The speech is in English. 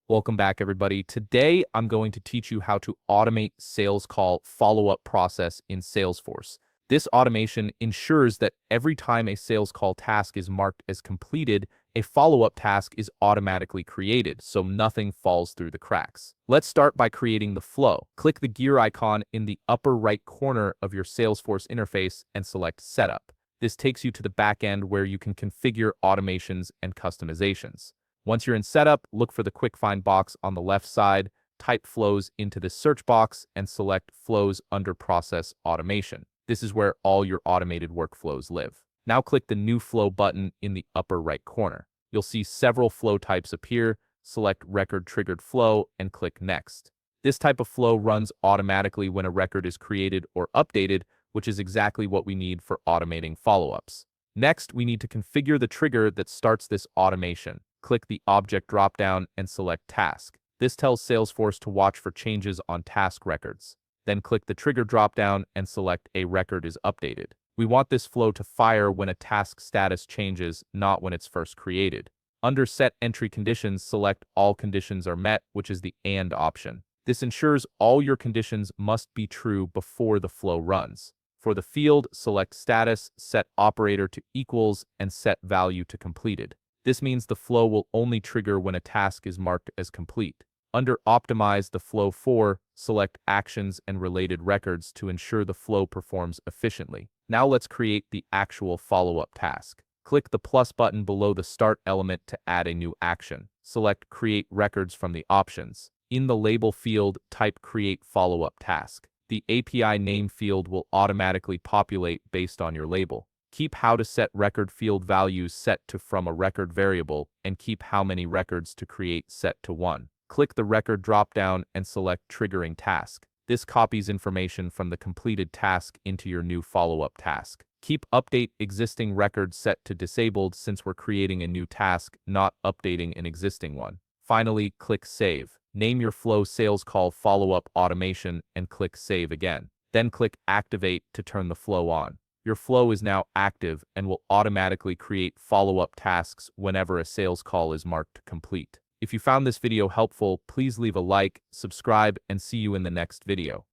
Welcome back, everybody. Today, I'm going to teach you how to automate sales call follow-up process in Salesforce. This automation ensures that every time a sales call task is marked as completed, a follow-up task is automatically created, so nothing falls through the cracks. Let's start by creating the flow. Click the gear icon in the upper right corner of your Salesforce interface and select Setup. This takes you to the back end where you can configure automations and customizations. Once you're in setup, look for the quick find box on the left side, type flows into the search box, and select flows under process automation. This is where all your automated workflows live. Now click the new flow button in the upper right corner. You'll see several flow types appear, select record triggered flow, and click next. This type of flow runs automatically when a record is created or updated, which is exactly what we need for automating follow-ups. Next, we need to configure the trigger that starts this automation. Click the Object dropdown and select Task. This tells Salesforce to watch for changes on task records. Then click the Trigger dropdown and select A record is updated. We want this flow to fire when a task status changes, not when it's first created. Under Set Entry Conditions, select All Conditions are met, which is the AND option. This ensures all your conditions must be true before the flow runs. For the field, select Status, set Operator to Equals, and set Value to Completed. This means the flow will only trigger when a task is marked as complete. Under Optimize the Flow for, select Actions and Related Records to ensure the flow performs efficiently. Now let's create the actual follow-up task. Click the plus button below the Start element to add a new action. Select Create Records from the options. In the Label field, type Create Follow-up Task. The API name field will automatically populate based on your label. Keep how to set record field values set to from a record variable, and keep how many records to create set to 1. Click the record dropdown and select triggering task. This copies information from the completed task into your new follow-up task. Keep update existing record set to disabled since we're creating a new task, not updating an existing one. Finally, click Save. Name your flow sales call follow-up automation and click Save again. Then click Activate to turn the flow on. Your flow is now active and will automatically create follow-up tasks whenever a sales call is marked complete. If you found this video helpful, please leave a like, subscribe, and see you in the next video.